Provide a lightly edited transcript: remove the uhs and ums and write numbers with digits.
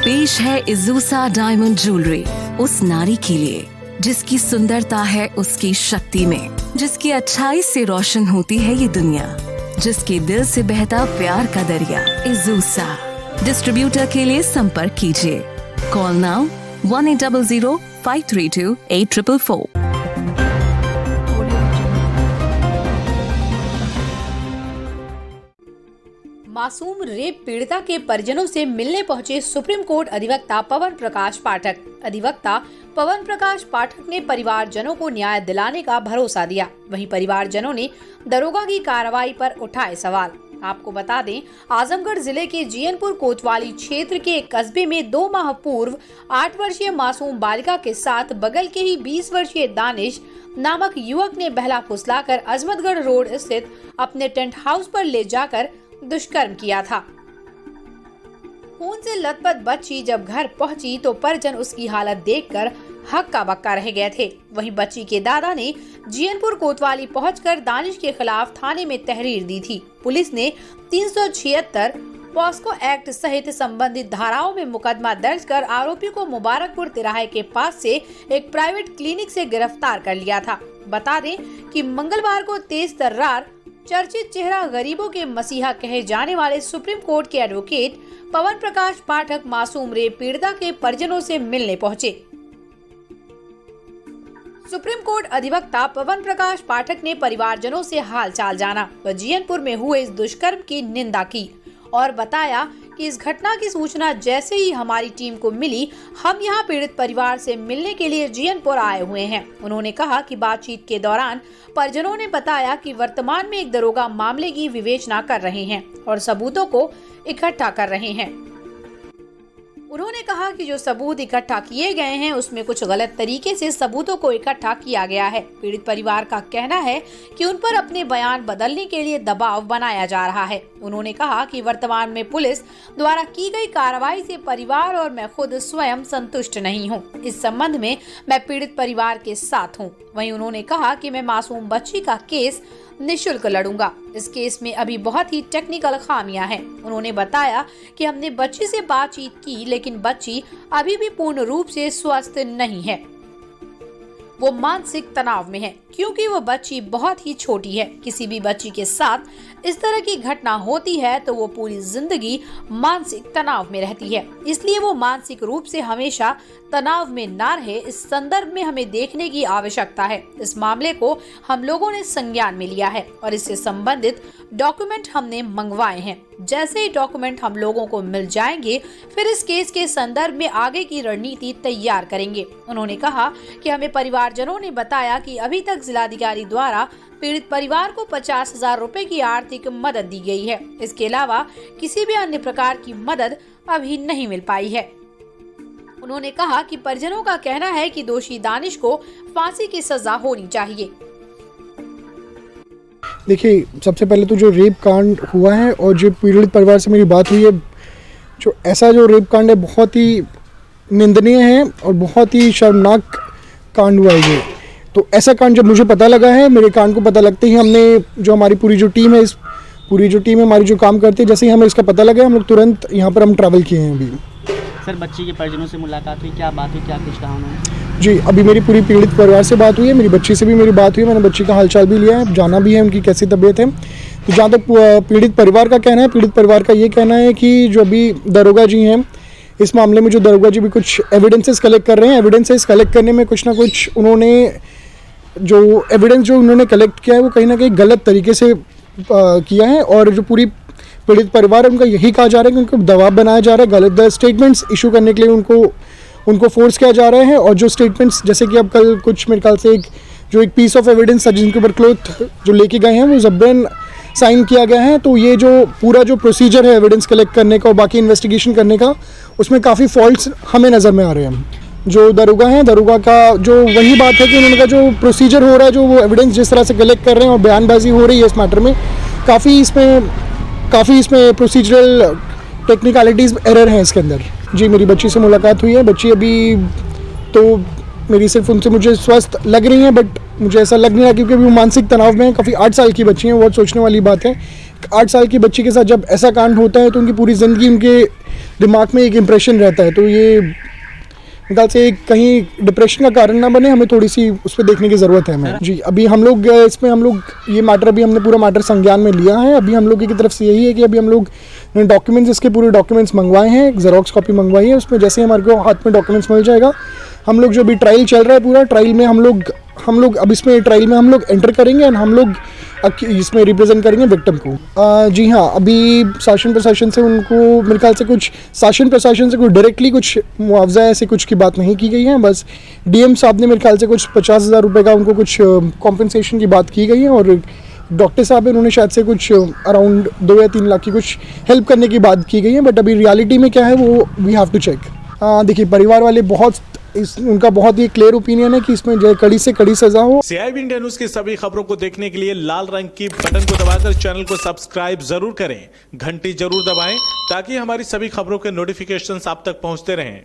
पेश है इज़ूसा diamond jewellery उस नारी के लिए जिसकी सुंदरता है उसकी शक्ति में, जिसकी अच्छाई से रोशन होती है ये दुनिया, जिसके दिल से बहता प्यार का दरिया। इज़ूसा डिस्ट्रीब्यूटर के लिए संपर्क कीजिए। Call now 1800-532-8444। मासूम रेप पीड़िता के परिजनों से मिलने पहुंचे सुप्रीम कोर्ट अधिवक्ता पवन प्रकाश पाठक। अधिवक्ता पवन प्रकाश पाठक ने परिवारजनों को न्याय दिलाने का भरोसा दिया। वहीं परिवारजनों ने दरोगा की कार्रवाई पर उठाए सवाल। आपको बता दें, आजमगढ़ जिले के जीयनपुर कोतवाली क्षेत्र के एक कस्बे में 2 माह पूर्व 8 वर्षीय मासूम बालिका के साथ बगल के ही 20 वर्षीय दानिश नामक युवक ने बहला फुसलाकर अजमतगढ़ रोड स्थित अपने टेंट हाउस पर ले जाकर दुष्कर्म किया था। खून से लथपथ बच्ची जब घर पहुंची तो परिजन उसकी हालत देखकर हक्का बक्का रह गए थे। वहीं बच्ची के दादा ने जीयनपुर कोतवाली पहुंचकर दानिश के खिलाफ थाने में तहरीर दी थी। पुलिस ने 376 पॉस्को एक्ट सहित संबंधित धाराओं में मुकदमा दर्ज कर आरोपी को मुबारकपुर तिराहे के पास से एक प्राइवेट क्लिनिक से गिरफ्तार कर लिया था। बता दें कि मंगलवार को तेज तर्रार चर्चित चेहरा, गरीबों के मसीहा कहे जाने वाले सुप्रीम कोर्ट के एडवोकेट पवन प्रकाश पाठक मासूम रेप पीड़िता के परिजनों से मिलने पहुंचे। सुप्रीम कोर्ट अधिवक्ता पवन प्रकाश पाठक ने परिवारजनों से हालचाल जाना व जीयनपुर में हुए इस दुष्कर्म की निंदा की और बताया कि इस घटना की सूचना जैसे ही हमारी टीम को मिली, हम यहां पीड़ित परिवार से मिलने के लिए जीयनपुर आए हुए हैं। उन्होंने कहा कि बातचीत के दौरान परिजनों ने बताया कि वर्तमान में एक दरोगा मामले की विवेचना कर रहे हैं और सबूतों को इकट्ठा कर रहे हैं। उन्होंने कहा कि जो सबूत इकट्ठा किए गए हैं उसमें कुछ गलत तरीके से सबूतों को इकट्ठा किया गया है। पीड़ित परिवार का कहना है कि उन पर अपने बयान बदलने के लिए दबाव बनाया जा रहा है। उन्होंने कहा कि वर्तमान में पुलिस द्वारा की गई कार्रवाई से परिवार और मैं खुद स्वयं संतुष्ट नहीं हूं। इस संबंध में मैं पीड़ित परिवार के साथ हूं। वहीं उन्होंने कहा कि मैं मासूम बच्ची का केस निःशुल्क लड़ूंगा। इस केस में अभी बहुत ही टेक्निकल खामियां हैं। उन्होंने बताया कि हमने बच्ची से बातचीत की लेकिन बच्ची अभी भी पूर्ण रूप से स्वस्थ नहीं है। वो मानसिक तनाव में है क्योंकि वो बच्ची बहुत ही छोटी है। किसी भी बच्ची के साथ इस तरह की घटना होती है तो वो पूरी जिंदगी मानसिक तनाव में रहती है, इसलिए वो मानसिक रूप से हमेशा तनाव में ना रहे। इस संदर्भ में हमें देखने की आवश्यकता है। इस मामले को हम लोगों ने संज्ञान में लिया है और इससे संबंधित डॉक्यूमेंट हमने मंगवाए हैं। जैसे ही डॉक्यूमेंट हम लोगों को मिल जाएंगे फिर इस केस के संदर्भ में आगे की रणनीति तैयार करेंगे। उन्होंने कहा कि हमें परिवारजनों ने बताया कि अभी तक जिलाधिकारी द्वारा पीड़ित परिवार को 50,000 रुपए की आर्थिक मदद दी गई है। इसके अलावा किसी भी अन्य प्रकार की मदद अभी नहीं मिल पाई है। उन्होंने कहा कि परिजनों का कहना है कि दोषी दानिश को फांसी की सजा होनी चाहिए। देखिए, सबसे पहले तो जो रेप कांड हुआ है और जो पीड़ित परिवार से मेरी बात हुई है, जो ऐसा जो रेप कांड है बहुत ही निंदनीय है और बहुत ही शर्मनाक कांड हुआ है ये। तो ऐसा कांड जब मुझे पता लगा है, मेरे कांड को पता लगते ही हमने जो हमारी पूरी जो टीम है हमारी जो काम करती है, जैसे ही हमें इसका पता लगा हम लोग तुरंत यहाँ पर हम ट्रैवल किए हैं। अभी सर, बच्ची के परिजनों से मुलाकात हुई, क्या बात हुई, क्या कुछ कहा उन्होंने? जी, अभी मेरी पूरी पीड़ित परिवार से बात हुई है, मेरी बच्ची से भी मेरी बात हुई है। मैंने बच्ची का हालचाल भी लिया है, जाना भी है उनकी कैसी तबीयत है। तो जहाँ तक पीड़ित परिवार का कहना है, पीड़ित परिवार का ये कहना है कि जो अभी दरोगा जी हैं इस मामले में, जो दरोगा जी भी कुछ एविडेंसेस कलेक्ट कर रहे हैं, एविडेंसेस कलेक्ट करने में कुछ ना कुछ उन्होंने जो एविडेंस जो उन्होंने कलेक्ट किया है वो कहीं ना कहीं गलत तरीके से किया है। और जो पूरी पीड़ित परिवार है उनका यही कहा जा रहा है कि उनको दबाव बनाया जा रहा है, गलत स्टेटमेंट्स इशू करने के लिए उनको फोर्स किया जा रहा है। और जो स्टेटमेंट्स, जैसे कि अब कल कुछ मेरे ख्याल से एक पीस ऑफ एविडेंस जिनके ऊपर क्लोथ जो लेके गए हैं वो जबरन साइन किया गया है। तो ये जो पूरा जो प्रोसीजर है एविडेंस कलेक्ट करने का और बाकी इन्वेस्टिगेशन करने का, उसमें काफ़ी फॉल्ट्स हमें नज़र में आ रहे हैं। जो दरोगा हैं, दरोगा का जो वही बात है कि उन्होंने का जो प्रोसीजर हो रहा है, जो वो एविडेंस जिस तरह से कलेक्ट कर रहे हैं और बयानबाजी हो रही है इस मैटर में, काफ़ी इसमें प्रोसीजरल टेक्निकलिटीज़ एरर हैं इसके अंदर। जी, मेरी बच्ची से मुलाकात हुई है। बच्ची अभी तो मेरी सिर्फ उनसे मुझे स्वस्थ लग रही हैं, बट मुझे ऐसा लग नहीं रहा क्योंकि अभी वो मानसिक तनाव में है। काफ़ी 8 साल की बच्ची हैं, बहुत सोचने वाली बात है 8 साल की बच्ची के साथ जब ऐसा कांड होता है तो उनकी पूरी ज़िंदगी उनके दिमाग में एक इम्प्रेशन रहता है, तो ये निकाल से कहीं डिप्रेशन का कारण ना बने, हमें थोड़ी सी उस पर देखने की ज़रूरत है हमें जी। अभी हम लोग इसमें ये मैटर अभी हमने पूरा मैटर संज्ञान में लिया है। अभी हम लोग की तरफ से यही है कि अभी हम लोग डॉक्यूमेंट्स, इसके पूरे डॉक्यूमेंट्स मंगवाए हैं, एक ज़ेरॉक्स कॉपी मंगवाई है। उसमें जैसे ही हमारे को हाथ में डॉक्यूमेंट्स मिल जाएगा, हम लोग जो अभी ट्रायल चल रहा है पूरा ट्रायल में हम लोग अब इसमें ट्रायल में हम लोग एंटर करेंगे एंड हम लोग इसमें रिप्रेजेंट करेंगे विक्टिम को। जी हाँ, अभी शासन प्रशासन से उनको मेरे ख्याल से कोई डायरेक्टली कुछ मुआवजा ऐसे कुछ की बात नहीं की गई है। बस डीएम साहब ने मेरे ख्याल से कुछ 50,000 रुपये का उनको कुछ कॉम्पनसेशन की बात की गई है, और डॉक्टर साहब हैं उन्होंने शायद से कुछ अराउंड 2 या 3 लाख की कुछ हेल्प करने की बात की गई है। बट अभी रियलिटी में क्या है वो वी हैव टू चेक। देखिए, परिवार वाले उनका बहुत ही क्लियर ओपिनियन है कि इसमें जो कड़ी से कड़ी सजा हो। CIB इंडिया न्यूज की सभी खबरों को देखने के लिए लाल रंग की बटन को दबाकर चैनल को सब्सक्राइब जरूर करें, घंटी जरूर दबाएं ताकि हमारी सभी खबरों के नोटिफिकेशंस आप तक पहुंचते रहें।